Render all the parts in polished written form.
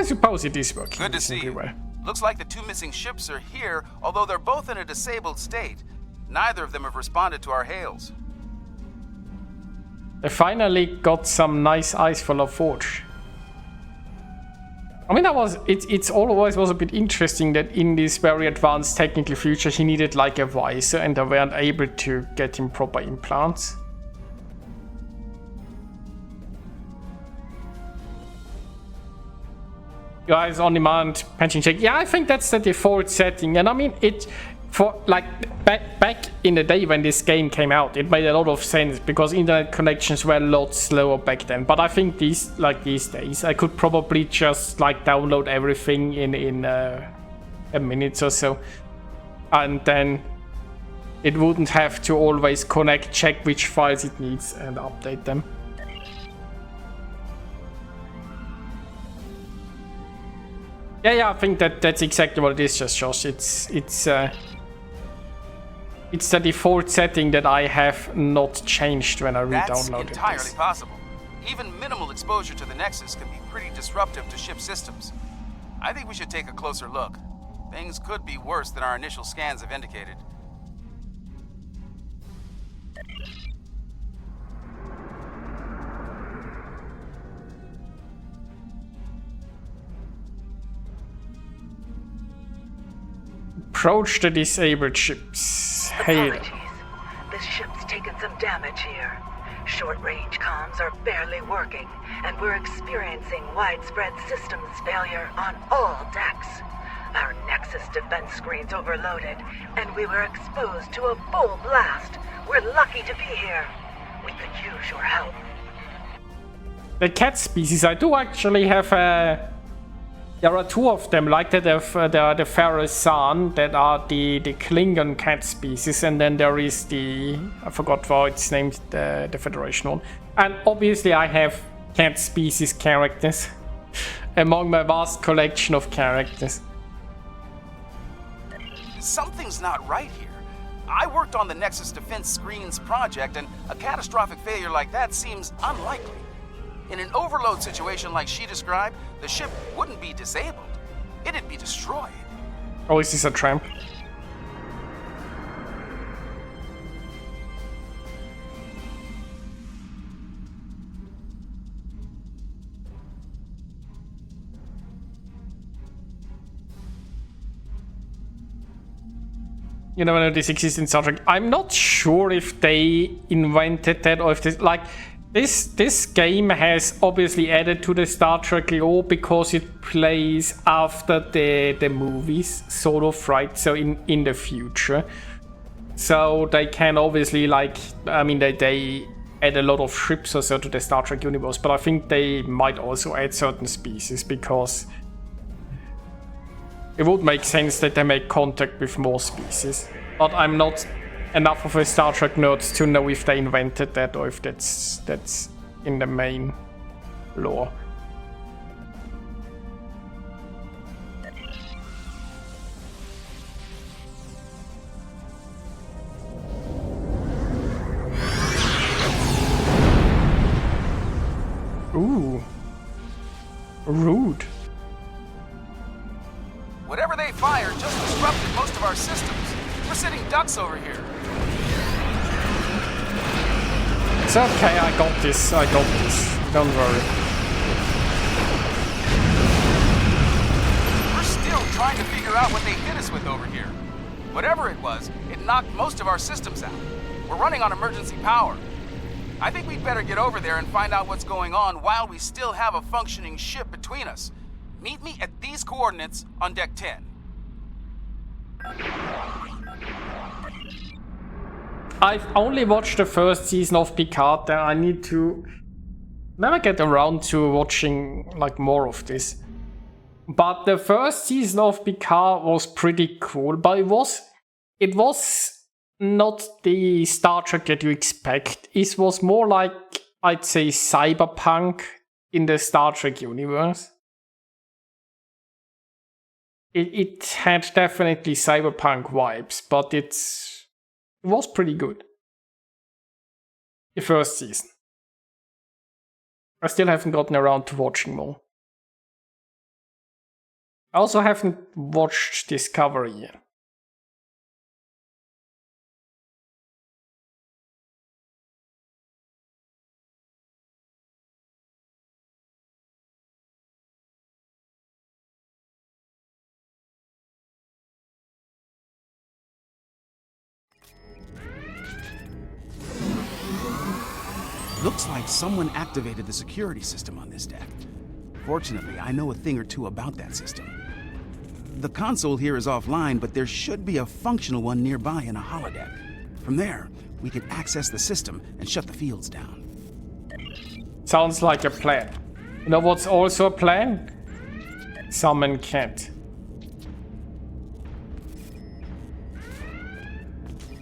suppose it is working. Good to see you. Looks like the 2 missing ships are here, although they're both in a disabled state. Neither of them have responded to our hails. They finally got some nice ice for La Forge. I mean, it's always was a bit interesting that in this very advanced technical future he needed like a visor and they weren't able to get him proper implants. Guys on demand pension check. Yeah, I think that's the default setting, and I mean it for like back in the day when this game came out, it made a lot of sense because internet connections were a lot slower back then. But I think these days, I could probably just like download everything in a minute or so, and then it wouldn't have to always connect, check which files it needs, and update them. Yeah, I think that's exactly what it is, just Josh. It's the default setting that I have not changed when I re-downloaded this. That's entirely possible. Even minimal exposure to the Nexus can be pretty disruptive to ship systems. I think we should take a closer look. Things could be worse than our initial scans have indicated. Approach the disabled ships. Apologies. This ship's taken some damage here. Short-range comms are barely working, and we're experiencing widespread systems failure on all decks. Our Nexus defense screen's overloaded, and we were exposed to a full blast. We're lucky to be here. We could use your help. The cat species, I do actually have a... There are 2 of them, like that there are the Pharaoh-san, that are the Klingon cat species, and then there is the... I forgot how it's named, the Federation one. And obviously I have cat species characters among my vast collection of characters. Something's not right here. I worked on the Nexus Defense Screens project, and a catastrophic failure like that seems unlikely. In an overload situation like she described, the ship wouldn't be disabled. It'd be destroyed. Oh, is this a tramp? You never know this exists in Star Trek. I'm not sure if they invented that or if this... Like... This game has obviously added to the Star Trek lore because it plays after the movies, sort of, right? So in the future. So they can obviously, like, I mean, they add a lot of ships or so to the Star Trek universe, but I think they might also add certain species because it would make sense that they make contact with more species. But I'm not enough of a Star Trek nerd to know if they invented that or if that's in the main lore. Ooh. Rude. Whatever they fired just disrupted most of our systems. We're sitting ducks over here. It's okay, I got this. Don't worry. We're still trying to figure out what they hit us with over here. Whatever it was, it knocked most of our systems out. We're running on emergency power. I think we'd better get over there and find out what's going on while we still have a functioning ship between us. Meet me at these coordinates on Deck 10. I've only watched the first season of Picard, and I need to never get around to watching like more of this. But the first season of Picard was pretty cool, but it was not the Star Trek that you expect. It was more like, I'd say, cyberpunk in the Star Trek universe. It had definitely cyberpunk vibes, but it was pretty good. The first season. I still haven't gotten around to watching more. I also haven't watched Discovery yet. Looks like someone activated the security system on this deck. Fortunately, I know a thing or two about that system. The console here is offline, but there should be a functional one nearby in a holodeck. From there, we can access the system and shut the fields down. Sounds like a plan. You know what's also a plan? Summon cat.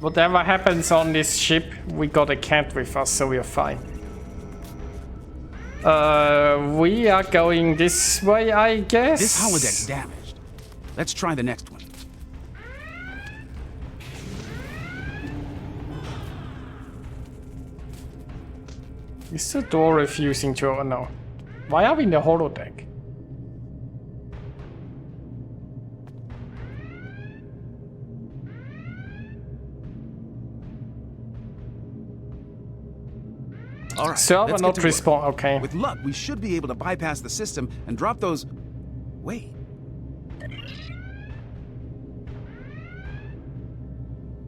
Whatever happens on this ship, we got a cat with us, so we're fine. We are going this way, I guess. This holodeck's damaged. Let's try the next one. Is the door refusing to... Oh, no. Why are we in the holodeck? All right, Server let's not get to work. respond. Okay. With luck, we should be able to bypass the system and drop those... Wait.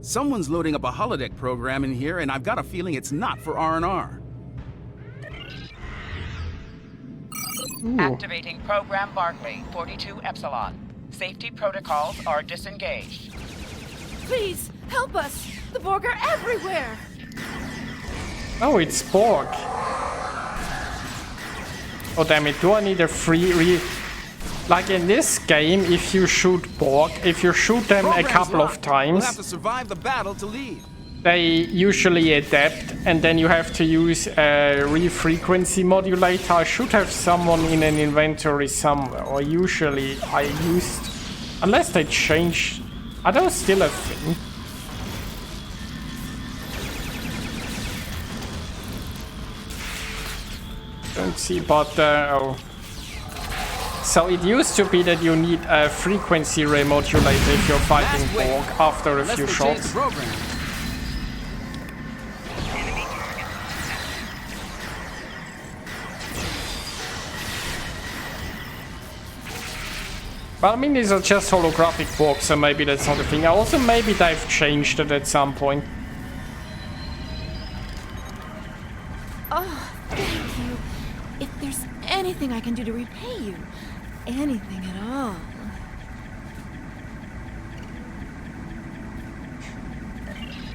Someone's loading up a holodeck program in here, and I've got a feeling it's not for R&R. Activating Program Barclay, 42 Epsilon. Safety protocols are disengaged. Please, help us! The Borg are everywhere! Oh, it's Borg. Oh, damn it. Do I need a free Like in this game, if you shoot Borg, if you shoot them a couple of times, We'll have to survive the battle to leave. they usually adapt, and then you have to use a refrequency modulator. I should have someone in an inventory somewhere, or usually I used... Unless they change... Are those still a thing? Don't see, but... oh. So it used to be that you need a frequency remodulator if you're fighting Borg after a few shots. But I mean, these are just holographic Borg, so maybe that's not a thing. Also, maybe they've changed it at some point. Oh, thank you. If there's anything I can do to repay you, anything at all.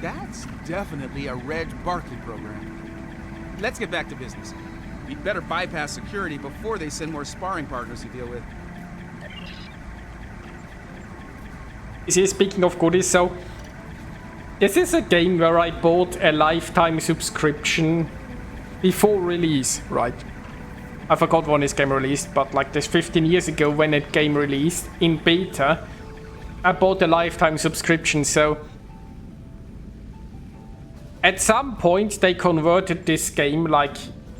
That's definitely a Reg Barclay program. Let's get back to business. We'd better bypass security before they send more sparring partners to deal with. See, speaking of goodies, so this is a game where I bought a lifetime subscription before release, right? I forgot when this game released, but like this 15 years ago when that game released in beta, I bought a lifetime subscription. So at some point they converted this game, like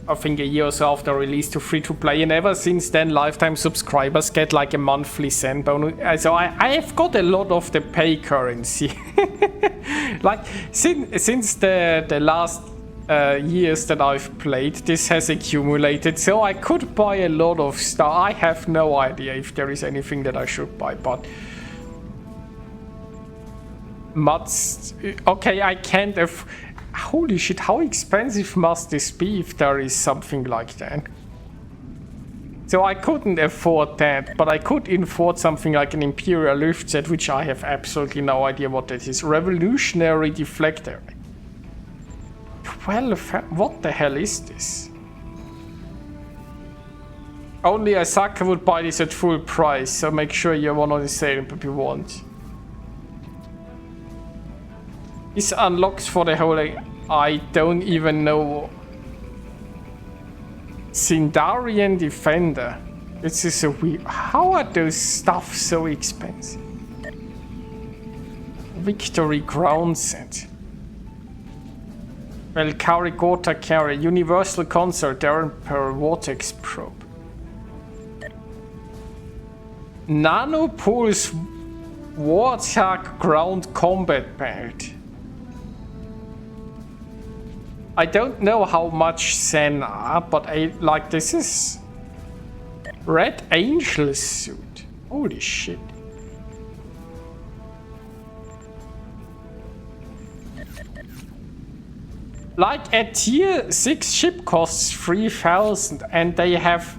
I think a year or so after release, to free to play, and ever since then lifetime subscribers get like a monthly cent bonus. So I have got a lot of the pay currency. Like since the last years that I've played, this has accumulated, so I could buy a lot of stuff. I have no idea if there is anything that I should buy, but okay, I can't holy shit, how expensive must this be if there is something like that? So I couldn't afford that, but I could afford something like an Imperial lift set, which I have absolutely no idea what that is. Revolutionary deflector. 12, what the hell is this? Only a sucker would buy this at full price, so make sure you're one on the sale if you want. This unlocks for the whole... I don't even know. Sindarian Defender. This is a weird... How are those stuff so expensive? Victory Ground Set. Valkyrie Gota Carrier. Universal Concert. Darren per Vortex Probe. Nanopulse Warthog ground combat part. I don't know how much Zen are, but this is Red Angel suit. Holy shit. Like a tier 6 ship costs 3,000 and they have...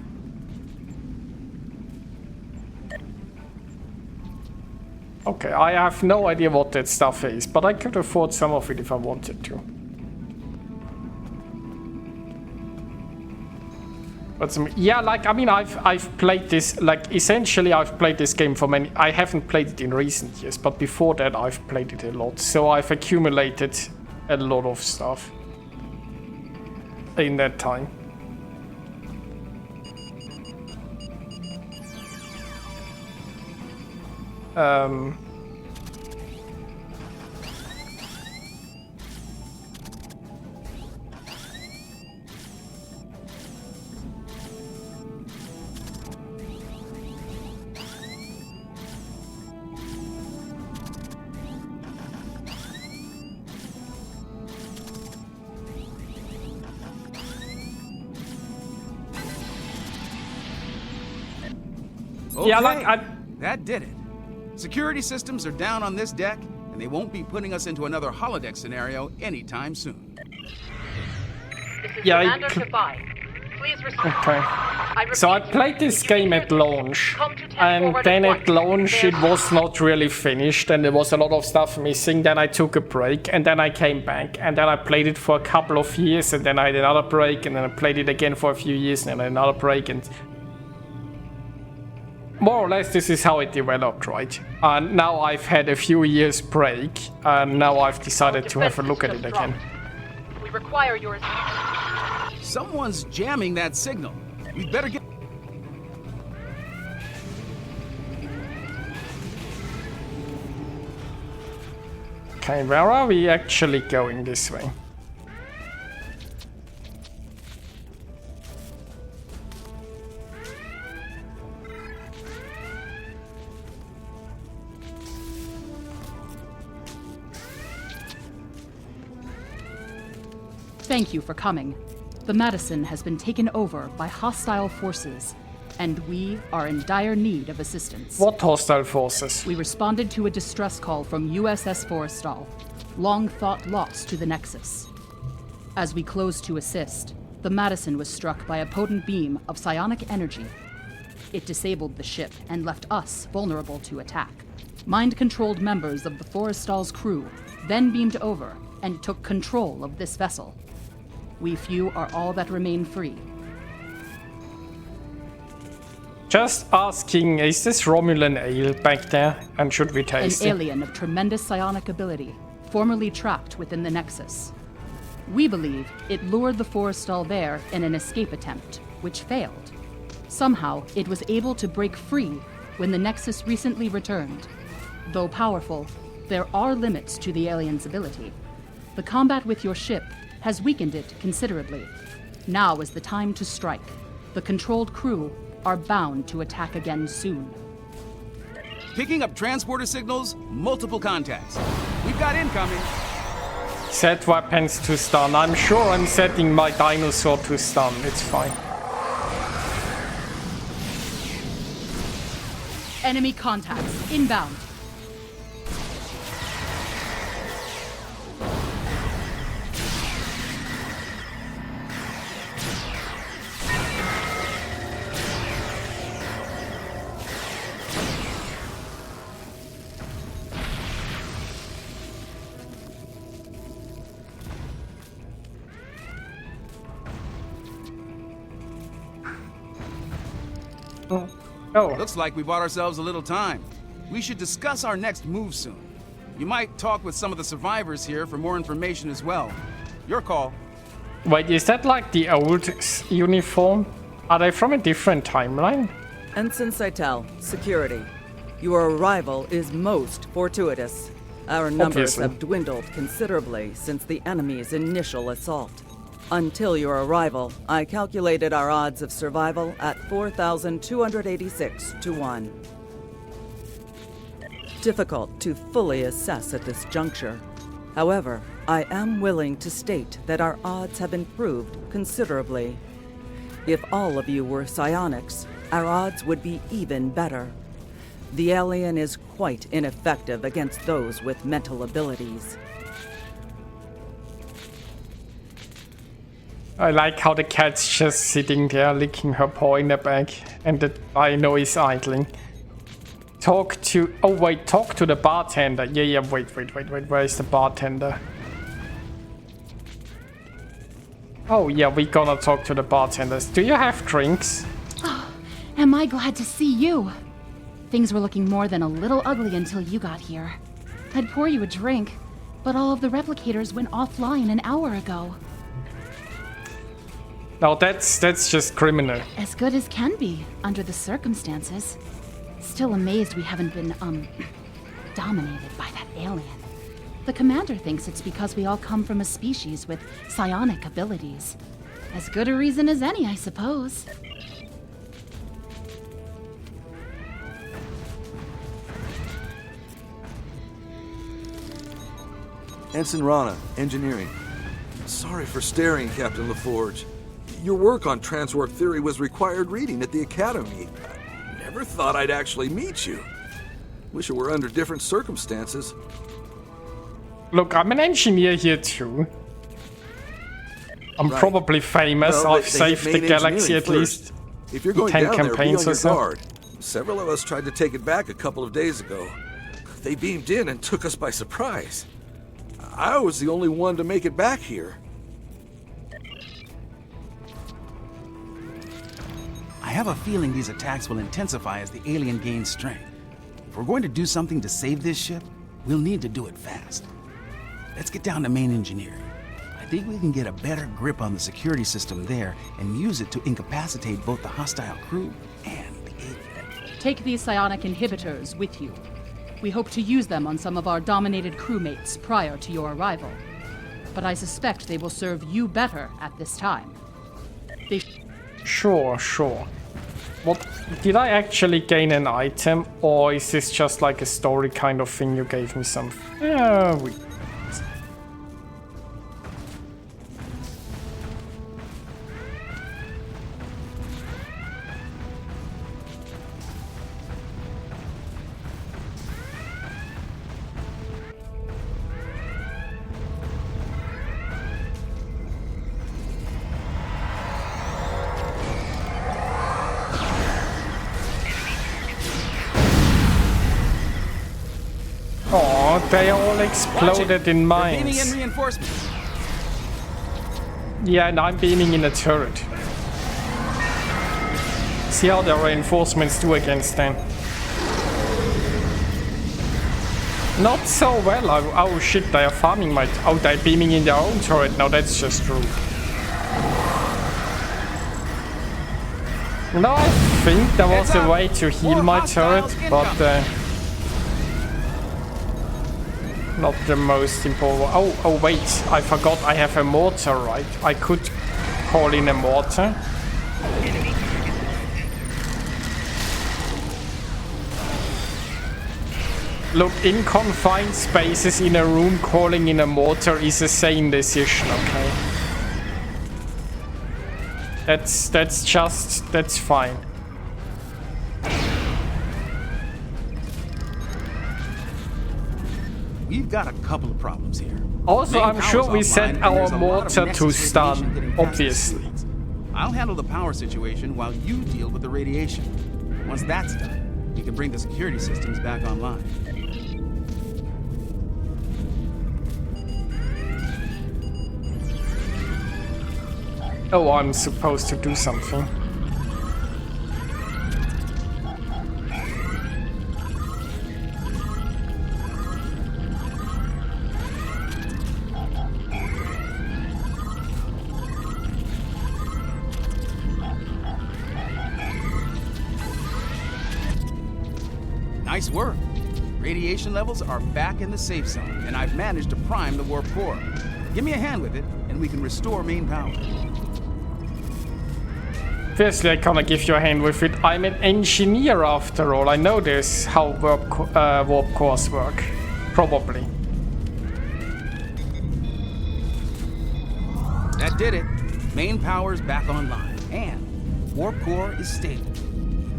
Okay, I have no idea what that stuff is, but I could afford some of it if I wanted to. But yeah, like, I mean, I've played this, like, essentially I've played this game for many... I haven't played it in recent years, but before that I've played it a lot. So I've accumulated a lot of stuff in that time. Okay. Yeah, like, that did it. Security systems are down on this deck, and they won't be putting us into another holodeck scenario anytime soon. This is Yeah, Commander Goodbye. Please respond. Okay. So I played this game at launch, and then at launch it was not really finished and there was a lot of stuff missing. Then I took a break and then I came back and then I played it for a couple of years and then I had another break and then I played it again for a few years and then another break, and more or less this is how it developed, right? And now I've had a few years break and now I've decided to have a look at it again. We require your... Someone's jamming that signal. We better get... Okay, where are we actually going this way? Thank you for coming. The Madison has been taken over by hostile forces, and we are in dire need of assistance. What hostile forces? We responded to a distress call from USS Forrestal, long thought lost to the Nexus. As we closed to assist, the Madison was struck by a potent beam of psionic energy. It disabled the ship and left us vulnerable to attack. Mind-controlled members of the Forrestal's crew then beamed over and took control of this vessel. We few are all that remain free. Just asking, is this Romulan ale back there? And should we taste it? An alien of tremendous psionic ability, formerly trapped within the Nexus. We believe it lured the Forrestal there in an escape attempt, which failed. Somehow, it was able to break free when the Nexus recently returned. Though powerful, there are limits to the alien's ability. The combat with your ship has weakened it considerably. Now is the time to strike. The controlled crew are bound to attack again soon. Picking up transporter signals, multiple contacts. We've got incoming. Set weapons to stun. I'm sure I'm setting my dinosaur to stun. It's fine. Enemy contacts inbound. Oh, Looks like we bought ourselves a little time. We should discuss our next move soon. You might talk with some of the survivors here for more information as well. Your call. wait, is that like the old uniform? Are they from a different timeline? Ensign Seitel, security. Your arrival is most fortuitous. Our numbers Obviously. have dwindled considerably since the enemy's initial assault. Until your arrival, I calculated our odds of survival at 4,286 to 1. difficult to fully assess at this juncture. However, I am willing to state that our odds have improved considerably. If all of you were psionics, our odds would be even better. The alien is quite ineffective against those with mental abilities. I like how the cat's just sitting there licking her paw in the back and the dino is idling. Talk to the bartender. Yeah, wait, where is the bartender? Oh yeah, we're gonna talk to the bartenders. Do you have drinks? Oh, am I glad to see you. Things were looking more than a little ugly until you got here. I'd pour you a drink, but all of the replicators went offline an hour ago. No, that's just criminal. As good as can be, under the circumstances. Still amazed we haven't been, dominated by that alien. The commander thinks it's because we all come from a species with psionic abilities. As good a reason as any, I suppose. Ensign Rana, Engineering. Sorry for staring, Captain LaForge. Your work on transwarp theory was required reading at the Academy. Never thought I'd actually meet you. Wish it were under different circumstances. Look, I'm an engineer here too. I'm probably famous. Well, I've saved the galaxy at least if you're going 10 down there, be on campaigns your or so. guard. Several of us tried to take it back a couple of days ago. They beamed in and took us by surprise. I was the only one to make it back here. I have a feeling these attacks will intensify as the alien gains strength. If we're going to do something to save this ship, we'll need to do it fast. Let's get down to main engineering. I think we can get a better grip on the security system there and use it to incapacitate both the hostile crew and the alien. Take these psionic inhibitors with you. We hope to use them on some of our dominated crewmates prior to your arrival. But I suspect they will serve you better at this time. Sure. What, did I actually gain an item, or is this just like a story kind of thing you gave me some? Oh, they all exploded in mines. Beaming in reinforcements. Yeah, and I'm beaming in a turret. See how the reinforcements do against them. Not so well. Oh shit, they are farming my... Oh, they're beaming in their own turret. No, that's just rude. No, I think there was a way to heal my turret, but... not the most important. Oh wait, I forgot I have a mortar, right? I could call in a mortar. Look, in confined spaces in a room, calling in a mortar is a sane decision, okay? That's fine. We've got a couple of problems here. Also, Main I'm sure we power's set offline, and our there's a lot of mortar Nexus to radiation stun, getting past obviously. the screens. I'll handle the power situation while you deal with the radiation. Once that's done, we can bring the security systems back online. Oh, I'm supposed to do something. Nice work. Radiation levels are back in the safe zone, and I've managed to prime the warp core. Give me a hand with it, and we can restore main power. Obviously, I can't give you a hand with it. I'm an engineer after all. I know this, how warp cores work. Probably. That did it. Main power's back online, and warp core is stable.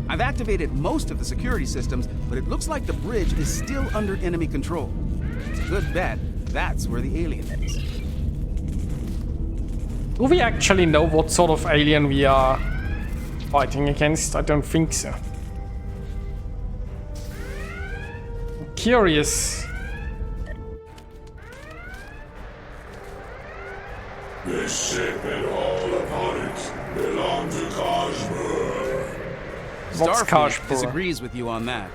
I've activated most of the security systems, but it looks like the bridge is still under enemy control. It's a good bet that's where the alien is. Do we actually know what sort of alien we are fighting against? I don't think so. I'm curious. This ship and all upon it belong to Kashmir. What's Starfleet Kashmir? disagrees with you on that.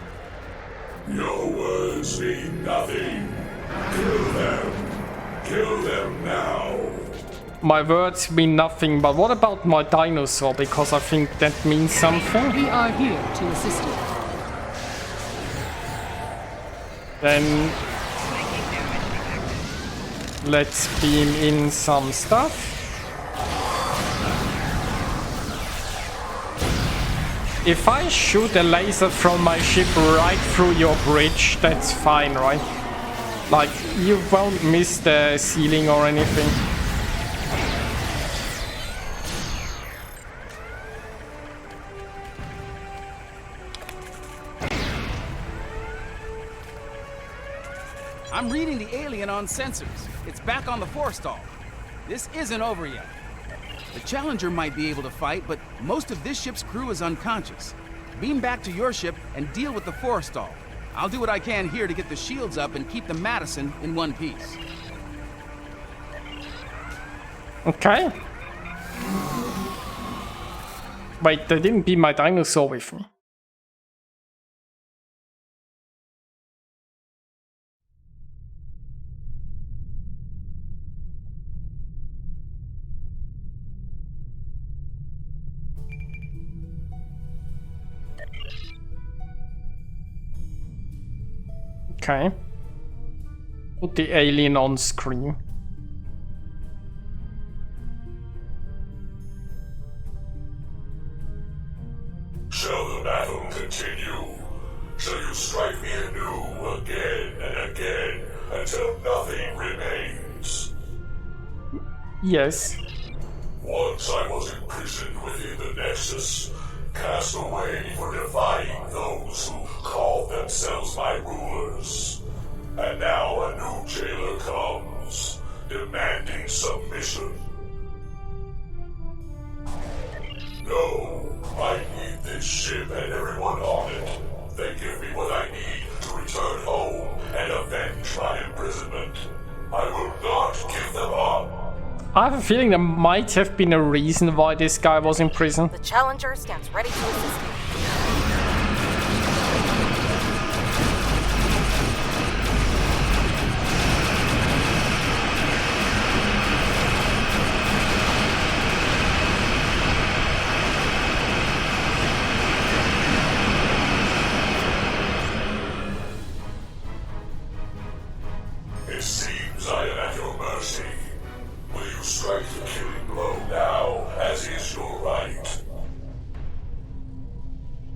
Your words mean nothing. Kill them. Kill them now. My words mean nothing, but what about my dinosaur? Because I think that means something. We are here to assist you. Then let's beam in some stuff. If I shoot a laser from my ship right through your bridge, that's fine, right? Like, you won't miss the ceiling or anything. I'm reading the alien on sensors. It's back on the forestall. This isn't over yet. The Challenger might be able to fight, but most of this ship's crew is unconscious. Beam back to your ship and deal with the forestall. I'll do what I can here to get the shields up and keep the Madison in one piece. Okay. Wait, they didn't beam my dinosaur with me. Okay. Put the alien on screen. Shall the battle continue? Shall you strike me anew again and again until nothing remains? Yes. Once I was imprisoned within the Nexus, cast away for defying those who called themselves my rulers. And now a new jailer comes, demanding submission. No, I need this ship and everyone on it. They give me what I need to return home and avenge my imprisonment. I will not give them up. I have a feeling there might have been a reason why this guy was in prison. The Challenger stands ready to assist you. It seems I am at your mercy. Will you strike the killing blow now, as is your right?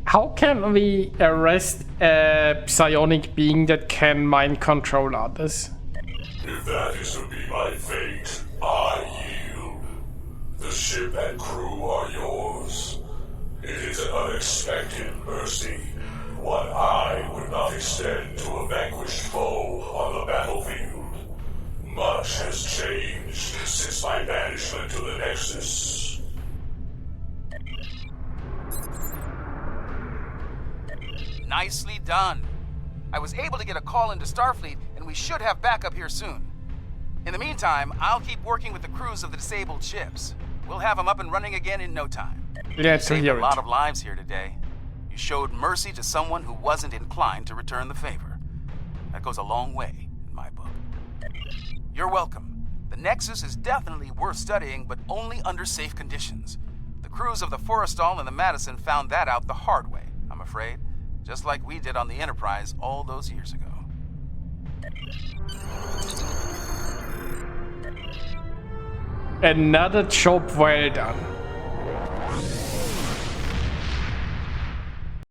How can we arrest a psionic being that can mind control others? If that is to be my fate, I yield. The ship and crew are yours. It is an unexpected mercy, one I would not extend to a vanquished foe on the battlefield. Much has changed since my banishment to the Nexus. Nicely done. I was able to get a call into Starfleet, and we should have backup here soon. In the meantime, I'll keep working with the crews of the disabled ships. We'll have them up and running again in no time. Yeah, You to saved hear a lot it. of lives here today. You showed mercy to someone who wasn't inclined to return the favor. That goes a long way in my book. You're welcome. The Nexus is definitely worth studying, but only under safe conditions. The crews of the Forrestal and the Madison found that out the hard way, I'm afraid. Just like we did on the Enterprise all those years ago. Another job well done.